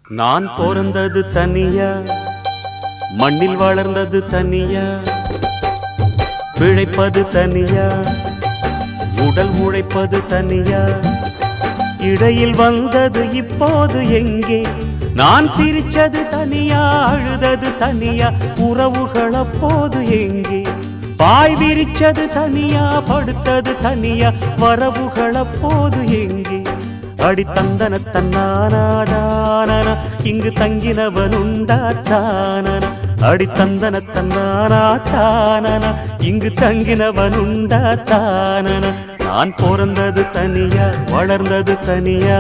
நான் பிறந்தது தனியா, மண்ணில் வளர்ந்தது தனியா, பிழைப்பது தனியா, உடல் உழைப்பது தனியா, இடையில் வந்தது இப்போது எங்கே? நான் சிரிச்சது தனியா, அழுதது தனியா, உறவுகள் அப்போது எங்கே? பாய் விரிச்சது தனியா, படுத்தது தனியா, வரவுகள் அப்போது எங்கே? அடி தந்தன தன்னானாதான இங்கு தங்கினவனுண்டா தானன, அடி தந்தன தன்னானாதான இங்கு தங்கினவனுண்டா தானன. நான் பிறந்தது தனியா, வளர்ந்தது தனியா.